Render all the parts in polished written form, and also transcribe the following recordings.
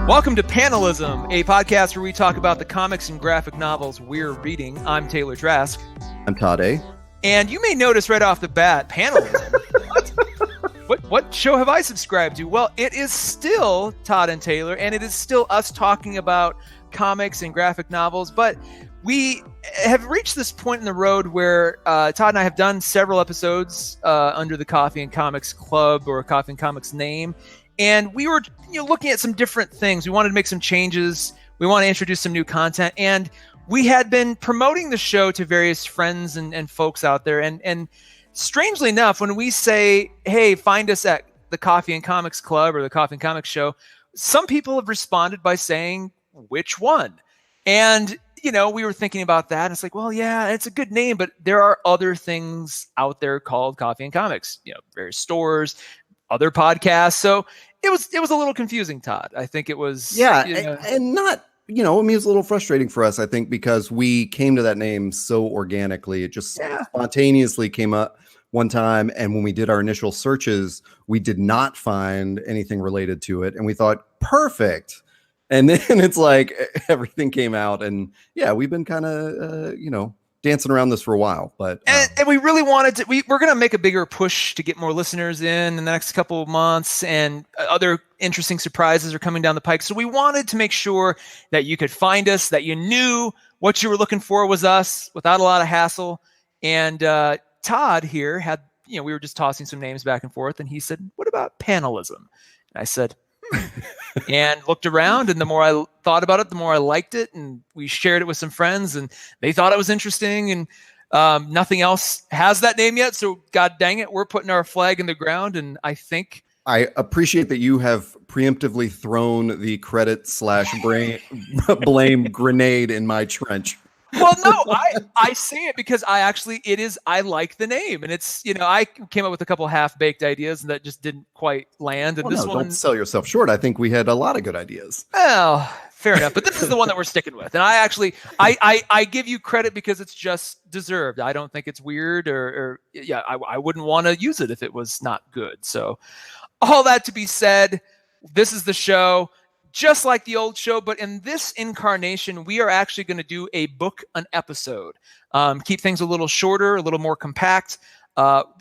Welcome to Panelism, a podcast where we talk about the comics and graphic novels we're reading. I'm Taylor Trask. I'm Todd A. And you may notice right off the bat, Panelism. What show have I subscribed to? Well, it is still Todd and Taylor, and it is still us talking about comics and graphic novels, but we have reached this point in the road where Todd and I have done several episodes under the Coffee and Comics Club or Coffee and Comics name. And we were looking at some different things. We wanted to make some changes. We want to introduce some new content. And we had been promoting the show to various friends and folks out there. And strangely enough, when we say, hey, find us at the Coffee and Comics Club or the Coffee and Comics Show, some people have responded by saying, which one? And, we were thinking about that. And it's like, well, yeah, it's a good name, but there are other things out there called Coffee and Comics, various stores, other podcasts. So it was a little confusing, Todd. I think it was. Yeah. And not, it was a little frustrating for us, I think, because we came to that name so organically. It just spontaneously came up one time. And when we did our initial searches, we did not find anything related to it. And we thought, perfect. And then it's like everything came out. And yeah, we've been kind of, dancing around this for a while, but and we really wanted to. We're going to make a bigger push to get more listeners in the next couple of months, and other interesting surprises are coming down the pike. So we wanted to make sure that you could find us, that you knew what you were looking for was us, without a lot of hassle. And Todd here had, we were just tossing some names back and forth, and he said, "What about Panelism?" And I said, and looked around, and the more I thought about it, the more I liked it, and we shared it with some friends, and they thought it was interesting, and nothing else has that name yet, so god dang it, we're putting our flag in the ground. And I think I appreciate that you have preemptively thrown the credit / blame grenade in my trench. Well, no, I say it because I like the name, and it's, I came up with a couple half-baked ideas and that just didn't quite land. And don't sell yourself short. I think we had a lot of good ideas. Well, fair enough, but this is the one that we're sticking with. And I give you credit because it's just deserved. I don't think it's weird I wouldn't want to use it if it was not good. So all that to be said, this is the show. Just like the old show, but in this incarnation, we are actually going to do a book an episode. Keep things a little shorter, a little more compact.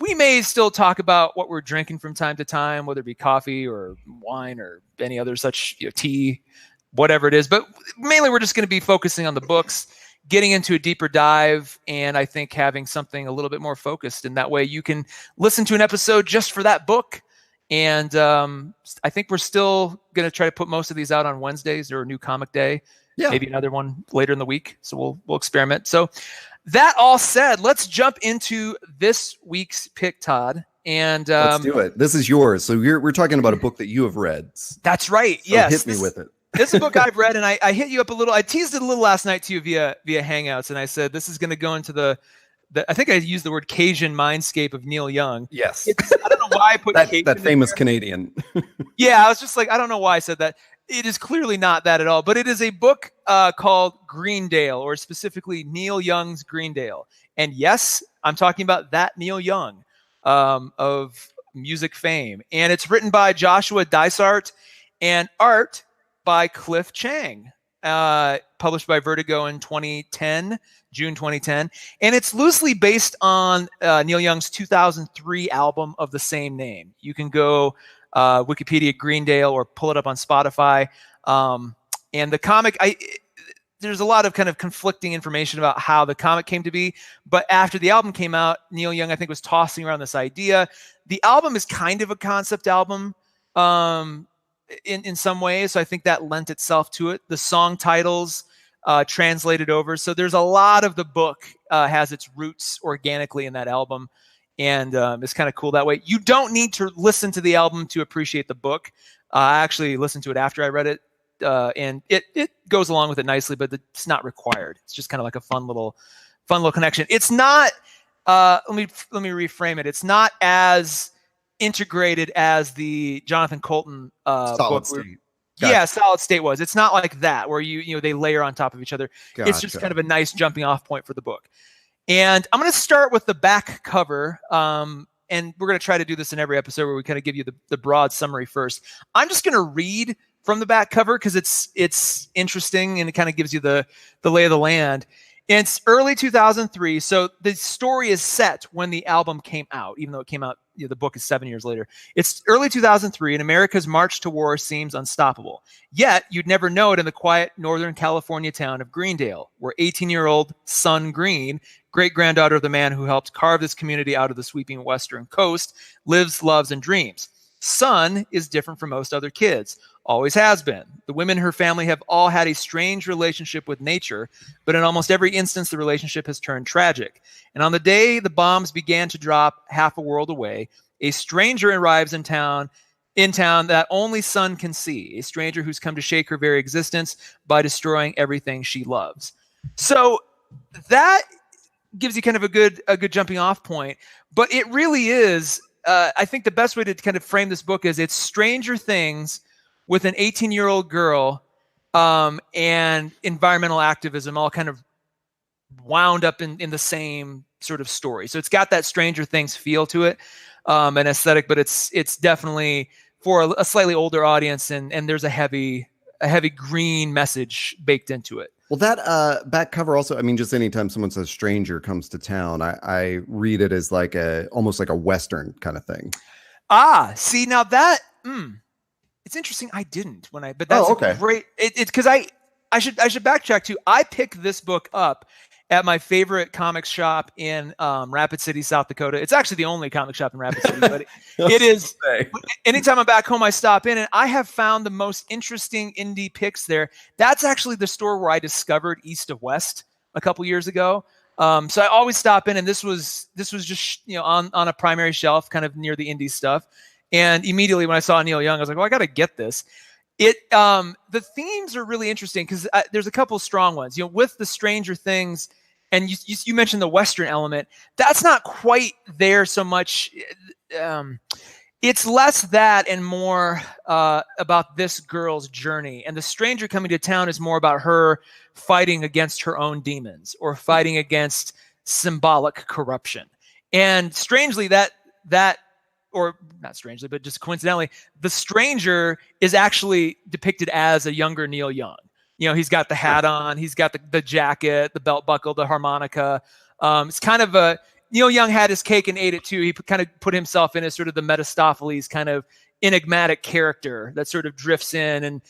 We may still talk about what we're drinking from time to time, whether it be coffee or wine or any other such tea, whatever it is. But mainly we're just going to be focusing on the books, getting into a deeper dive, and I think having something a little bit more focused. And that way you can listen to an episode just for that book. And I think we're still going to try to put most of these out on Wednesdays or a new comic day. Yeah. Maybe another one later in the week. So we'll experiment. So that all said, let's jump into this week's pick, Todd. And let's do it. This is yours. So we're talking about a book that you have read. That's right. So yes. Hit me with it. This is a book I've read, and I hit you up a little. I teased it a little last night to you via Hangouts, and I said this is going to go into the I think I used the word Cajun mindscape of Neil Young. Yes. I don't know why I put that famous Canadian. Yeah, I was just like, I don't know why I said that. It is clearly not that at all, but it is a book called Greendale, or specifically Neil Young's Greendale. And yes, I'm talking about that Neil Young of music fame. And it's written by Joshua Dysart and art by Cliff Chang, published by Vertigo in 2010. June 2010, and it's loosely based on Neil Young's 2003 album of the same name. You can go Wikipedia Greendale or pull it up on Spotify. And the comic, there's a lot of kind of conflicting information about how the comic came to be, but after the album came out, Neil Young, I think, was tossing around this idea. The album is kind of a concept album in some ways, so I think that lent itself to it. The song titles translated over. So there's a lot of the book has its roots organically in that album. And it's kind of cool that way. You don't need to listen to the album to appreciate the book. I actually listened to it after I read it. And it goes along with it nicely, but it's not required. It's just kind of like a fun little connection. It's not, let me reframe it. It's not as integrated as the Jonathan Coulton book. State. Gotcha. Yeah, Solid State was. It's not like that where they layer on top of each other. Gotcha. It's just kind of a nice jumping off point for the book. And I'm going to start with the back cover. And we're going to try to do this in every episode where we kind of give you the broad summary first. I'm just going to read from the back cover because it's interesting and it kind of gives you the lay of the land. It's early 2003, so the story is set when the album came out, even though it came out, the book is 7 years later. It's early 2003, and America's march to war seems unstoppable. Yet, you'd never know it in the quiet Northern California town of Greendale, where 18-year-old Sun Green, great-granddaughter of the man who helped carve this community out of the sweeping western coast, lives, loves, and dreams. Sun is different from most other kids. Always has been. The women in her family have all had a strange relationship with nature, but in almost every instance, the relationship has turned tragic. And on the day the bombs began to drop half a world away, a stranger arrives in town that only Sun can see, a stranger who's come to shake her very existence by destroying everything she loves. So that gives you kind of a good jumping off point, but it really is, I think the best way to kind of frame this book is it's Stranger Things with an 18-year-old girl and environmental activism all kind of wound up in the same sort of story. So it's got that Stranger Things feel to it, and aesthetic, but it's definitely for a slightly older audience, and there's a heavy green message baked into it. Well, that back cover also, I mean, just anytime someone says stranger comes to town, I read it as like almost like a Western kind of thing. See, now that, it's interesting. I didn't but that's okay. Great. It's because I should backtrack too. I picked this book up at my favorite comics shop in Rapid City, South Dakota. It's actually the only comic shop in Rapid City, but it is. Anytime I'm back home, I stop in, and I have found the most interesting indie picks there. That's actually the store where I discovered East of West a couple years ago. So I always stop in, and this was just on a primary shelf, kind of near the indie stuff. And immediately when I saw Neil Young, I was like, well, I got to get this. The themes are really interesting because there's a couple of strong ones. With the Stranger Things, and you mentioned the Western element. That's not quite there so much. It's less that and more about this girl's journey. And the stranger coming to town is more about her fighting against her own demons or fighting against symbolic corruption. And strangely, or not strangely, but just coincidentally, the stranger is actually depicted as a younger Neil Young. He's got the hat on, he's got the jacket, the belt buckle, the harmonica. It's kind of Neil Young had his cake and ate it too. He kind of put himself in as sort of the Mephistopheles kind of enigmatic character that sort of drifts in and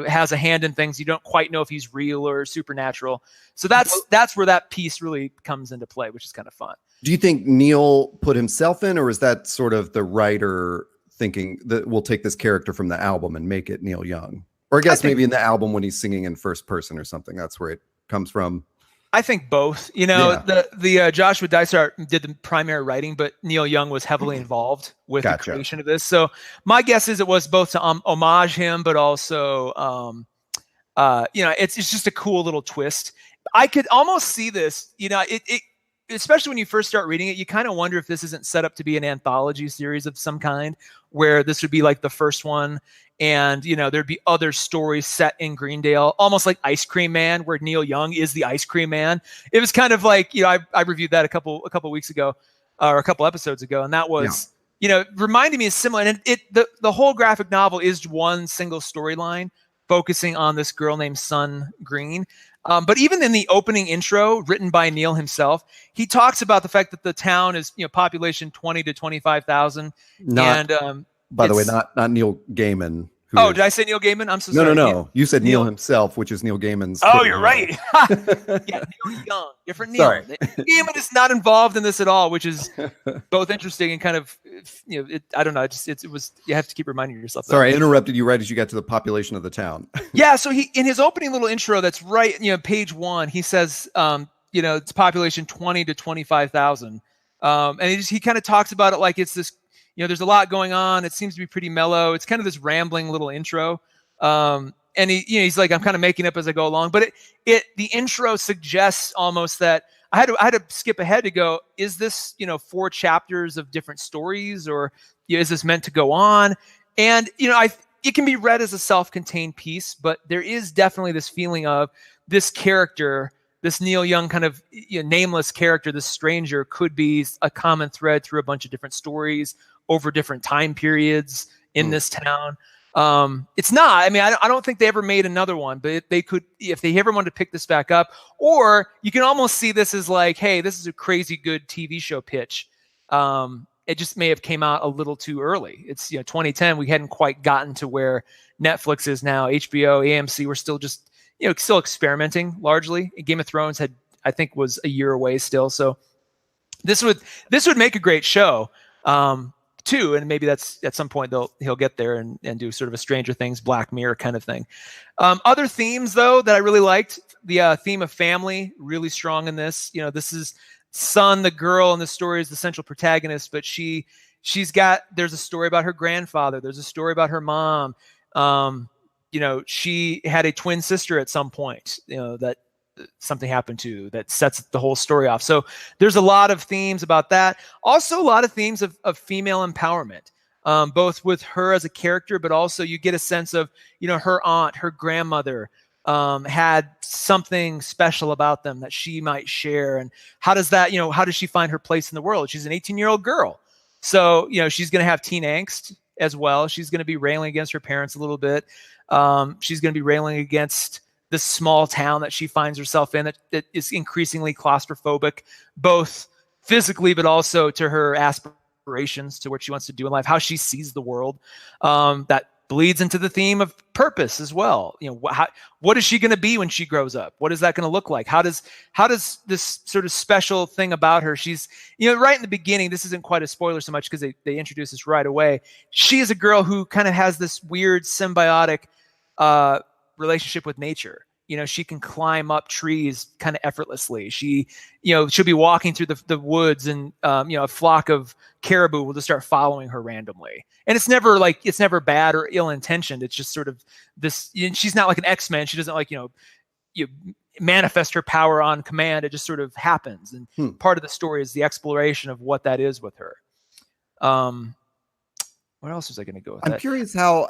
has a hand in things. You don't quite know if he's real or supernatural. So that's where that piece really comes into play, which is kind of fun. Do you think Neil put himself in, or is that sort of the writer thinking that we'll take this character from the album and make it Neil Young? Or I guess maybe in the album when he's singing in first person or something, that's where it comes from. I think both. The Joshua Dysart did the primary writing, but Neil Young was heavily involved with the creation of this. So my guess is it was both to homage him, but also, it's just a cool little twist. I could almost see this, especially when you first start reading it, you kind of wonder if this isn't set up to be an anthology series of some kind, where this would be like the first one. And, there'd be other stories set in Greendale, almost like Ice Cream Man, where Neil Young is the Ice Cream Man. It was kind of like, I reviewed that a couple weeks ago, or a couple episodes ago. And that was, reminding me of similar. And the whole graphic novel is one single storyline focusing on this girl named Sun Green. But even in the opening intro written by Neil himself, he talks about the fact that the town is, population 20 to 25,000. By the way, not Neil Gaiman. Did I say Neil Gaiman? I'm so sorry. No. You said Neil himself, which is Neil Gaiman's. Oh, you're right. Yeah, Neil Young, different Neil. Sorry. Gaiman is not involved in this at all, which is both interesting and kind of, I don't know. It was. You have to keep reminding yourself. Sorry, I interrupted you right as you got to the population of the town. Yeah, so he in his opening little intro, that's right. Page 1, he says, it's population 20 to 25,000, and he kind of talks about it like it's this. There's a lot going on. It seems to be pretty mellow. It's kind of this rambling little intro. And he's like, I'm kind of making up as I go along. But the intro suggests almost that I had to skip ahead to go, is this, 4 chapters of different stories, or is this meant to go on? And, it can be read as a self-contained piece, but there is definitely this feeling of this character, this Neil Young kind of nameless character, this stranger, could be a common thread through a bunch of different stories over different time periods in this town. It's not. I mean, I don't think they ever made another one, but they could, if they ever wanted to pick this back up. Or you can almost see this as like, hey, this is a crazy good TV show pitch. It just may have came out a little too early. It's 2010. We hadn't quite gotten to where Netflix is now. HBO, AMC, we're still just still experimenting largely. Game of Thrones I think was a year away still. So this would make a great show. Too, and maybe that's at some point he'll get there and do sort of a Stranger Things, Black Mirror kind of thing. Other themes though that I really liked, the theme of family, really strong in this. This is Sun, the girl in the story, is the central protagonist, but there's a story about her grandfather, there's a story about her mom. She had a twin sister at some point, that something happened to that sets the whole story off. So there's a lot of themes about that. Also a lot of themes of female empowerment, both with her as a character, but also you get a sense of, her aunt, her grandmother, had something special about them that she might share. And how does she find her place in the world? She's an 18-year-old girl. So, she's going to have teen angst as well. She's going to be railing against her parents a little bit. She's going to be railing against this small town that she finds herself in that is increasingly claustrophobic, both physically, but also to her aspirations, to what she wants to do in life, how she sees the world. That bleeds into the theme of purpose as well. What is she going to be when she grows up? What is that going to look like? How does this sort of special thing about her? She's, right in the beginning, this isn't quite a spoiler so much because they introduce this right away. She is a girl who kind of has this weird symbiotic, relationship with nature. She can climb up trees kind of effortlessly. She'll be walking through the woods and, a flock of caribou will just start following her randomly. And it's never bad or ill intentioned. It's just sort of this, she's not like an X-Men. She doesn't you manifest her power on command. It just sort of happens. And part of the story is the exploration of what that is with her. What else was I going to go with? I'm curious how,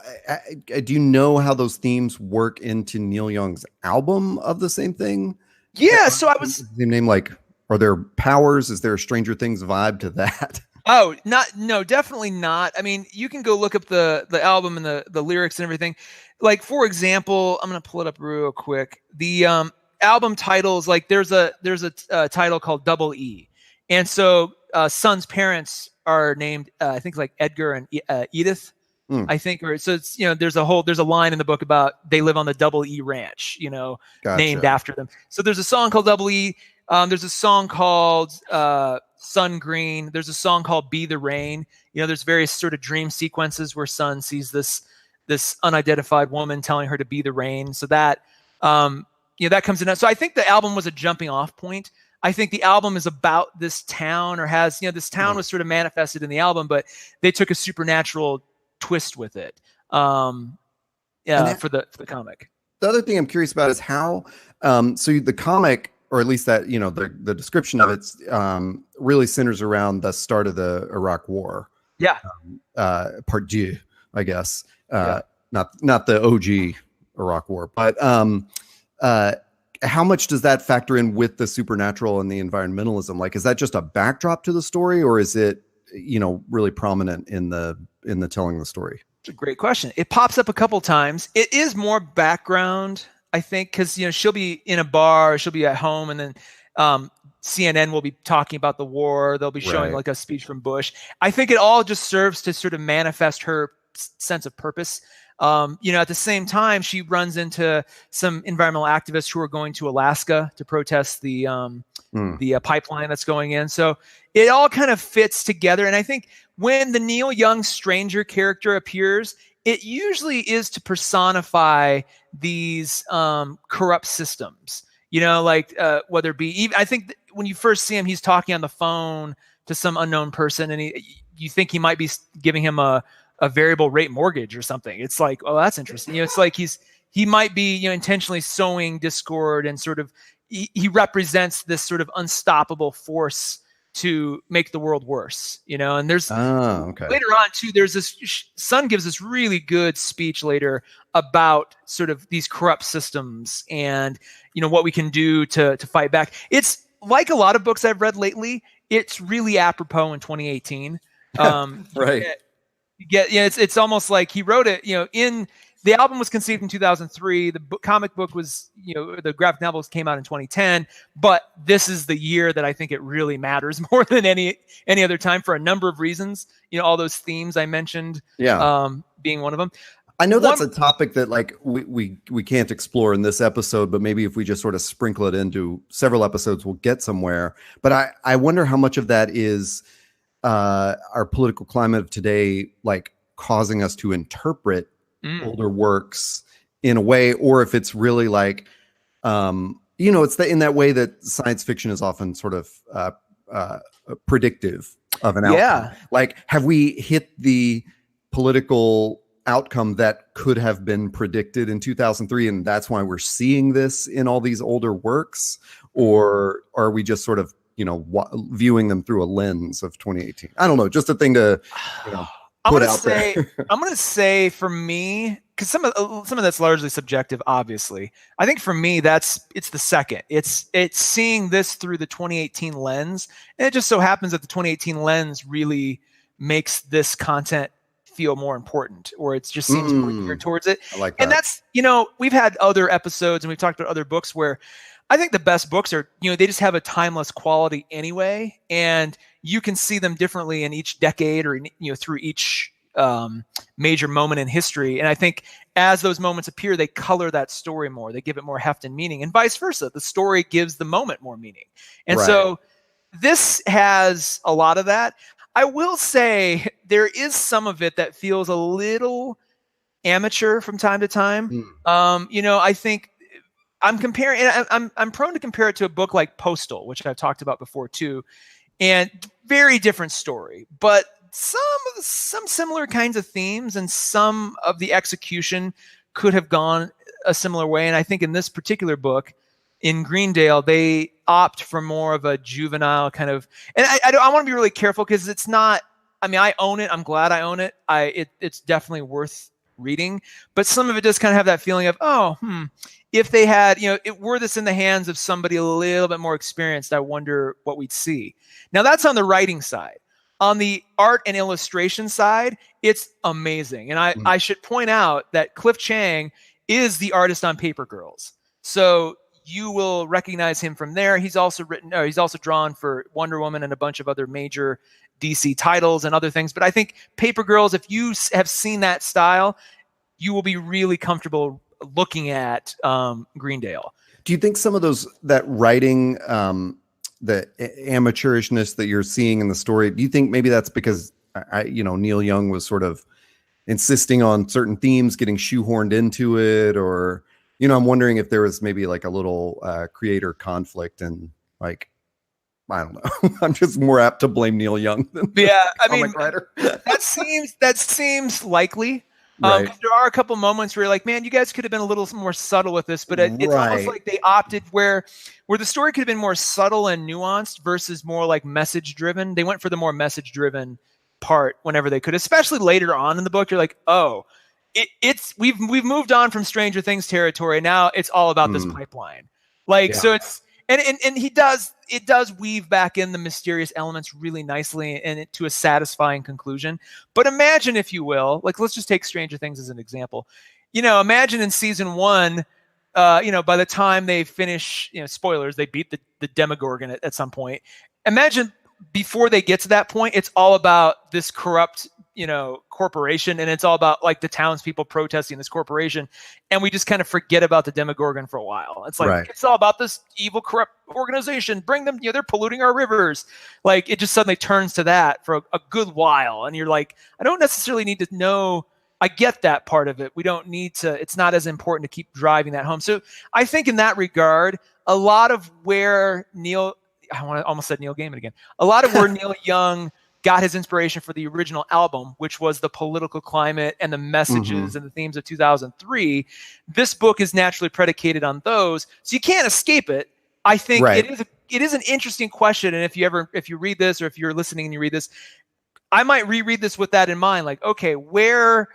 do you know how those themes work into Neil Young's album of the same thing? Yeah. So I was same name, are there powers? Is there a Stranger Things vibe to that? Oh, no, definitely not. I mean, you can go look up the album and the lyrics and everything. Like, for example, I'm going to pull it up real quick. The album titles, there's a title called Double E. And so Sun's parents are named, I think Edgar and Edith, I think. Or so it's, there's a line in the book about they live on the Double E Ranch, Gotcha. Named after them. So there's a song called Double E. There's a song called Sun Green. There's a song called Be the Rain. There's various sort of dream sequences where Sun sees this unidentified woman telling her to be the rain. So that, that comes in. So I think the album was a jumping off point. I think the album is about this town, or has, this town was sort of manifested in the album, but they took a supernatural twist with it. For the comic. The other thing I'm curious about is how, so the comic, or at least that, the description of it really centers around the start of the Iraq War. Yeah. Part G, I guess. Not the OG Iraq War, but how much does that factor in with the supernatural and the environmentalism? Is that just a backdrop to the story, or is it, really prominent in the telling the story? It's a great question. It pops up a couple times. It is more background, I think, because she'll be in a bar, she'll be at home, and then CNN will be talking about the war. They'll be showing a speech from Bush. I think it all just serves to sort of manifest her sense of purpose. At the same time, she runs into some environmental activists who are going to Alaska to protest the pipeline that's going in. So it all kind of fits together. And I think when the Neil Young stranger character appears, it usually is to personify these corrupt systems. Whether it be, even I think when you first see him, he's talking on the phone to some unknown person, and you think he might be giving him a variable rate mortgage or something. It's like, oh, that's interesting. It's like he might be, intentionally sowing discord, and sort of he represents this sort of unstoppable force to make the world worse, and there's later on too, there's this, Sun gives this really good speech later about sort of these corrupt systems and, what we can do to fight back. It's like a lot of books I've read lately. It's really apropos in 2018. Right. You get, it's almost like he wrote it, in the album was conceived in 2003. The comic book was, the graphic novels came out in 2010, but this is the year that I think it really matters more than any other time for a number of reasons. All those themes I mentioned, being one of them. I know that's a topic that like we can't explore in this episode, but maybe if we just sort of sprinkle it into several episodes, we'll get somewhere. But I wonder how much of that is our political climate of today, like causing us to interpret older works in a way, or if it's really like, it's in that way that science fiction is often sort of predictive of an outcome. Yeah. Like, have we hit the political outcome that could have been predicted in 2003, and that's why we're seeing this in all these older works? Or are we just sort of, viewing them through a lens of 2018? I don't know. Just a thing to, put out there. I'm going to say for me, because some of that's largely subjective, obviously. I think for me, it's the second. It's seeing this through the 2018 lens, and it just so happens that the 2018 lens really makes this content feel more important, or it just seems more geared towards it. I like that. And that's, we've had other episodes and we've talked about other books where I think the best books are, they just have a timeless quality anyway, and you can see them differently in each decade or, through each major moment in history. And I think as those moments appear, they color that story more. They give it more heft and meaning, and vice versa. The story gives the moment more meaning. And so this has a lot of that. I will say there is some of it that feels a little amateur from time to time. I think I'm comparing, and I'm prone to compare it to a book like Postal, which I've talked about before too, and very different story, but some similar kinds of themes, and some of the execution could have gone a similar way. And I think in this particular book, in Greendale, they opt for more of a juvenile kind of, and I want to be really careful because it's not, I own it. I'm glad I own it. It's definitely worth reading, but some of it does kind of have that feeling of, if they had, were this in the hands of somebody a little bit more experienced, I wonder what we'd see. Now that's on the writing side. On the art and illustration side, it's amazing. And I should point out that Cliff Chiang is the artist on Paper Girls. So you will recognize him from there. He's also drawn for Wonder Woman and a bunch of other major DC titles and other things. But I think Paper Girls, if you have seen that style, you will be really comfortable looking at Greendale. Do you think some of that writing, the amateurishness that you're seeing in the story, do you think maybe that's because Neil Young was sort of insisting on certain themes getting shoehorned into it, or I'm wondering if there was maybe like a little creator conflict, and like, I don't know. I'm just more apt to blame Neil Young than comic writer. that seems likely. Right. There are a couple moments where you're like, man, you guys could have been a little more subtle with this, but it's almost like they opted where the story could have been more subtle and nuanced versus more like message driven. They went for the more message driven part whenever they could, especially later on in the book. You're like, oh, we've moved on from Stranger Things territory. Now it's all about this pipeline. So it's, and it does weave back in the mysterious elements really nicely and to a satisfying conclusion. But imagine, if you will, like, let's just take Stranger Things as an example. Imagine in season 1, by the time they finish, spoilers, they beat the Demogorgon at some point. Imagine before they get to that point, it's all about this corrupt, corporation, and it's all about like the townspeople protesting this corporation, and we just kind of forget about the Demogorgon for a while. It's like It's all about this evil, corrupt organization. Bring them, they're polluting our rivers. Like, it just suddenly turns to that for a good while, and you're like, I don't necessarily need to know. I get that part of it. We don't need to. It's not as important to keep driving that home. So I think in that regard, a lot of where almost said Neil Gaiman again. A lot of where Neil Young got his inspiration for the original album, which was the political climate and the messages and the themes of 2003. This book is naturally predicated on those, so you can't escape it. I think it is an interesting question, and if you read this, or if you're listening and you read this, I might reread this with that in mind. Like, okay, how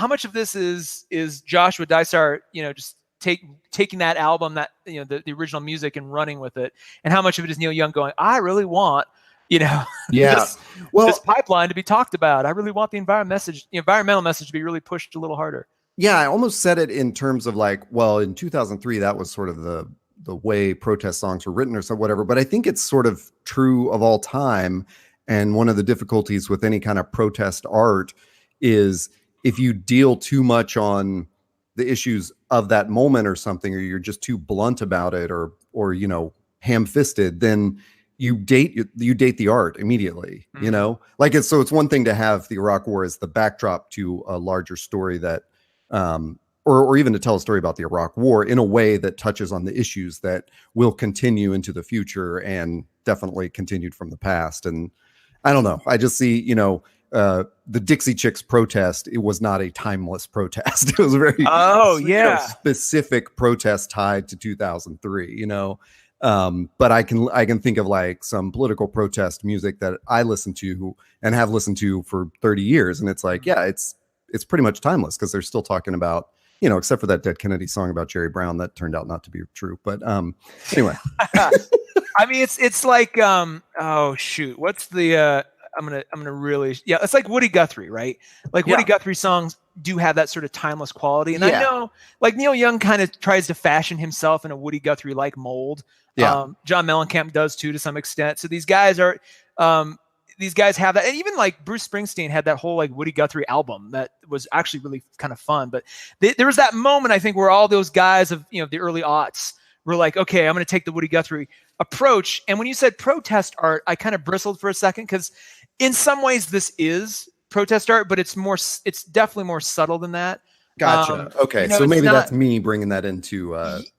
much of this is Joshua Dysart, just taking that album, that the original music, and running with it, and how much of it is Neil Young going, I really want you know, Yeah. this, Well, this pipeline to be talked about. I really want the environmental message to be really pushed a little harder. yeah, I almost said it in terms of like, well, in 2003, that was sort of the way protest songs were written or so whatever. But I think it's sort of true of all time. And one of the difficulties with any kind of protest art is if you deal too much on the issues of that moment or something, or you're just too blunt about it, or you know, ham-fisted, then you date the art immediately. You know, like it's one thing to have the Iraq War as the backdrop to a larger story that or even to tell a story about the Iraq War in a way that touches on the issues that will continue into the future and definitely continued from the past. And I don't know, I just see, you know, the Dixie Chicks protest, it was not a timeless protest. It was a very specific protest tied to 2003, you know. But I can think of like some political protest music that I listen to and have listened to for 30 years. And it's like, yeah, it's pretty much timeless because they're still talking about, you know, except for that Dead Kennedy song about Jerry Brown that turned out not to be true. But anyway, I mean, it's like, oh shoot, what's the, I'm gonna really, yeah, it's like Woody Guthrie, right? Like Woody Guthrie songs do have that sort of timeless quality. And I know like Neil Young kind of tries to fashion himself in a Woody Guthrie like mold. Yeah. John Mellencamp does too, to some extent. So these guys have that. And even like Bruce Springsteen had that whole like Woody Guthrie album that was actually really kind of fun. But there was that moment, I think, where all those guys of, you know, the early aughts were like, okay, I'm going to take the Woody Guthrie approach. And when you said protest art, I kind of bristled for a second because in some ways this is protest art, but it's definitely more subtle than that. Gotcha. Okay. You know, so maybe that's me bringing that into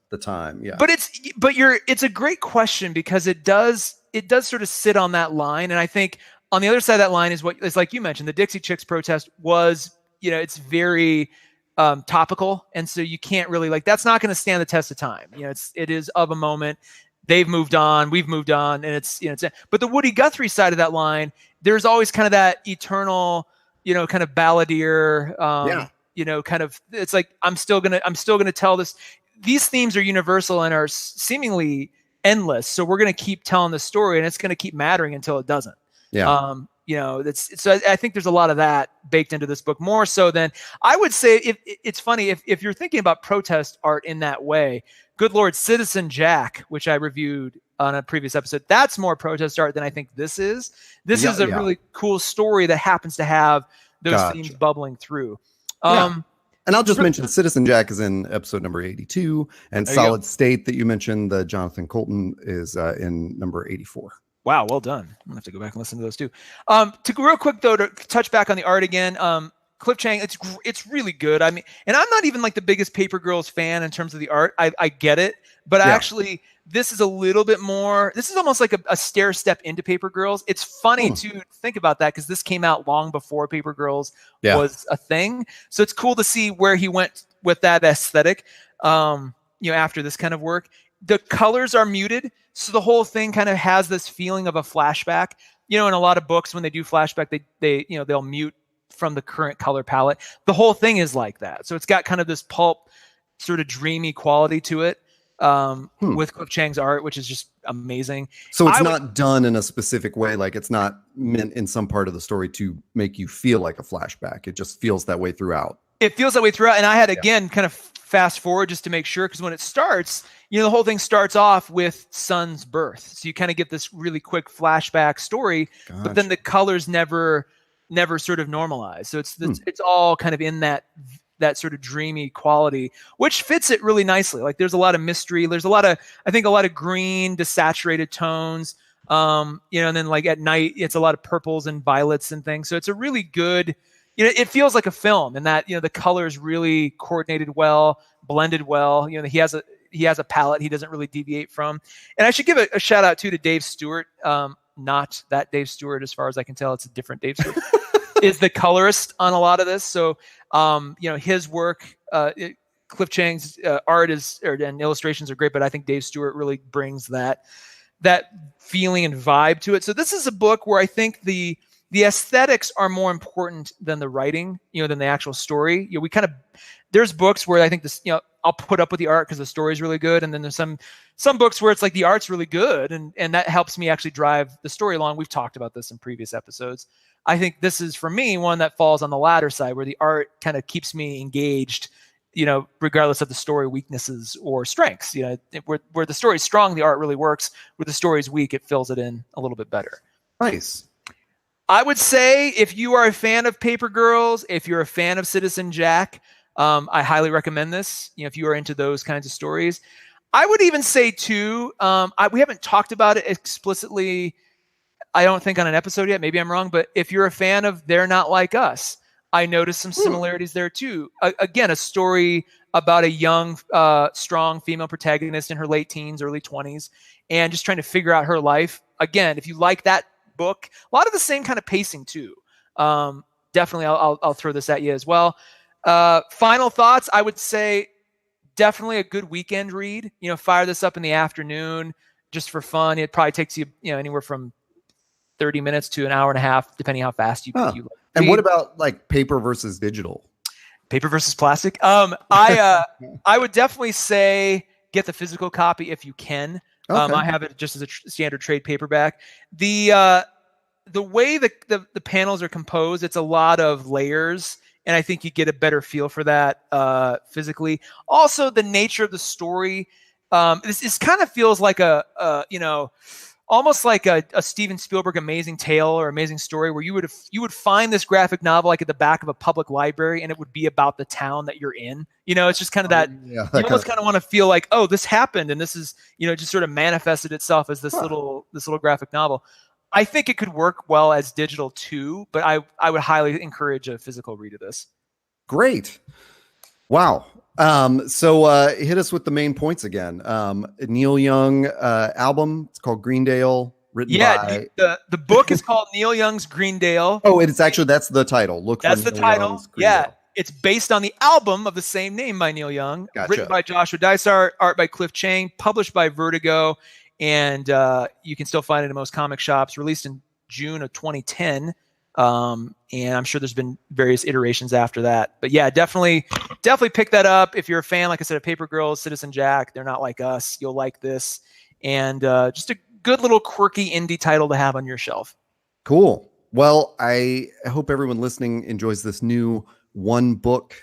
the time. Yeah. But it's a great question because it does sort of sit on that line. And I think on the other side of that line is what it's like you mentioned, the Dixie Chicks protest was, you know, it's very topical. And so you can't really like, that's not going to stand the test of time. You know, it is of a moment. They've moved on, we've moved on, and it's, you know, but the Woody Guthrie side of that line, there's always kind of that eternal, you know, kind of balladeer, you know, kind of, it's like, I'm still gonna tell this. These themes are universal and are seemingly endless. So we're going to keep telling the story and it's going to keep mattering until it doesn't. Yeah. You know, so I think there's a lot of that baked into this book, more so than I would say. It's funny if you're thinking about protest art in that way, good Lord, Citizen Jack, which I reviewed on a previous episode, that's more protest art than I think this is. This is a really cool story that happens to have those themes bubbling through. And I'll just mention Citizen Jack is in episode number 82, and Solid State that you mentioned, the Jonathan Colton, is in number 84. Wow, well done. I'm gonna have to go back and listen to those too. To real quick though, to touch back on the art again, Cliff Chiang, it's really good. I mean, and I'm not even like the biggest Paper Girls fan in terms of the art. I get it, but actually, this is a little bit more. This is almost like a stair step into Paper Girls. It's funny to think about that because this came out long before Paper Girls was a thing. So it's cool to see where he went with that aesthetic. You know, after this kind of work, the colors are muted, so the whole thing kind of has this feeling of a flashback. You know, in a lot of books, when they do flashback, they'll mute from the current color palette. The whole thing is like that. So it's got kind of this pulp, sort of dreamy quality to it. With Cliff Chiang's art, which is just amazing. So it's not done in a specific way, like it's not meant in some part of the story to make you feel like a flashback. It just feels that way throughout. It feels that way throughout. And I had, again, kind of fast forward just to make sure, because when it starts, you know, the whole thing starts off with Son's birth. So you kind of get this really quick flashback story, but then the colors never sort of normalize. So it's all kind of in that sort of dreamy quality, which fits it really nicely. Like there's a lot of mystery. There's I think a lot of green, desaturated tones. You know, and then like at night, it's a lot of purples and violets and things. So it's a really good, you know, it feels like a film, and that, you know, the colors really coordinated well, blended well. You know, he has a palette he doesn't really deviate from. And I should give a shout out too to Dave Stewart. Not that Dave Stewart, as far as I can tell, it's a different Dave Stewart. Is the colorist on a lot of this. So, you know, his work, Cliff Chiang's art and illustrations are great, but I think Dave Stewart really brings that feeling and vibe to it. So this is a book where I think the aesthetics are more important than the writing, you know, than the actual story. You know, we kind of, there's books where I think this, I'll put up with the art because the story's really good. And then there's some books where it's like the art's really good. And that helps me actually drive the story along. We've talked about this in previous episodes. I think this is, for me, one that falls on the latter side, where the art kind of keeps me engaged, regardless of the story weaknesses or strengths. Where the story's strong, the art really works. Where the story's weak, it fills it in a little bit better. Nice. I would say if you are a fan of Paper Girls, if you're a fan of Citizen Jack, I highly recommend this. If you are into those kinds of stories, I would even say too, we haven't talked about it explicitly, I don't think, on an episode yet. Maybe I'm wrong, but if you're a fan of They're Not Like Us, I noticed some similarities there too. Again, a story about a young, strong female protagonist in her late teens, early 20s, and just trying to figure out her life. Again, if you like that book, a lot of the same kind of pacing too. Definitely, I'll throw this at you as well. Final thoughts, I would say definitely a good weekend read. Fire this up in the afternoon just for fun. It probably takes you, anywhere from 30 minutes to an hour and a half, depending how fast you read. And what about like paper versus digital? Paper versus plastic? I would definitely say get the physical copy if you can. Okay. I have it just as a standard trade paperback. The way the panels are composed, it's a lot of layers, and I think you get a better feel for that physically. Also, the nature of the story, this kind of feels like almost like a Steven Spielberg Amazing Tale or Amazing Story, where you would find this graphic novel like at the back of a public library, and it would be about the town that you're in. It's just kind of that. You almost kind of want to feel like, oh, this happened, and this is just sort of manifested itself as this little graphic novel. I think it could work well as digital too, but I would highly encourage a physical read of this. Great. Wow. So hit us with the main points again. Neil Young album. It's called Greendale. Written by the book is called Neil Young's Greendale. Oh, that's the title. That's the title. Yeah, it's based on the album of the same name by Neil Young. Gotcha. Written by Joshua Dysart, art by Cliff Chang, published by Vertigo, and you can still find it in most comic shops. Released in June of 2010. And I'm sure there's been various iterations after that, but yeah, definitely pick that up. If you're a fan, like I said, of Paper Girls, Citizen Jack, They're Not Like Us, you'll like this. And, just a good little quirky indie title to have on your shelf. Cool. Well, I hope everyone listening enjoys this new one book,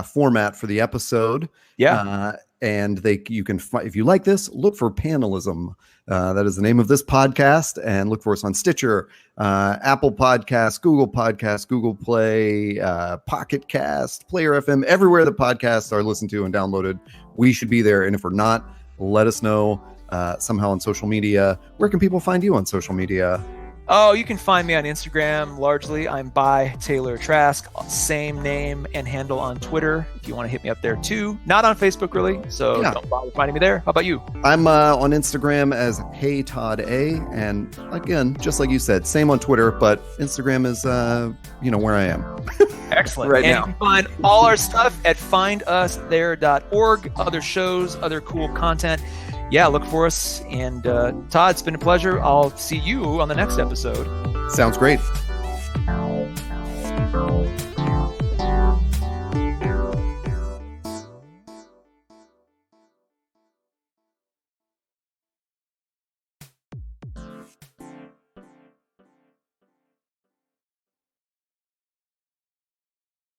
format for the episode. Yeah. And you can if you like this, look for Panelism. That is the name of this podcast, and look for us on Stitcher, Apple Podcasts, Google Podcasts, Google Play, Pocket Cast, Player FM, everywhere the podcasts are listened to and downloaded. We should be there. And if we're not, let us know somehow on social media. Where can people find you on social media? Oh, you can find me on Instagram. Largely, I'm by Taylor Trask. Same name and handle on Twitter if you want to hit me up there too. Not on Facebook, really, so don't bother finding me there. How about you? I'm on Instagram as Hey Todd A, and again, just like you said, same on Twitter, but Instagram is where I am. Excellent. Right now. You can find all our stuff at findusthere.org. Other shows, other cool content. Yeah, look for us. And Todd, it's been a pleasure. I'll see you on the next episode. Sounds great.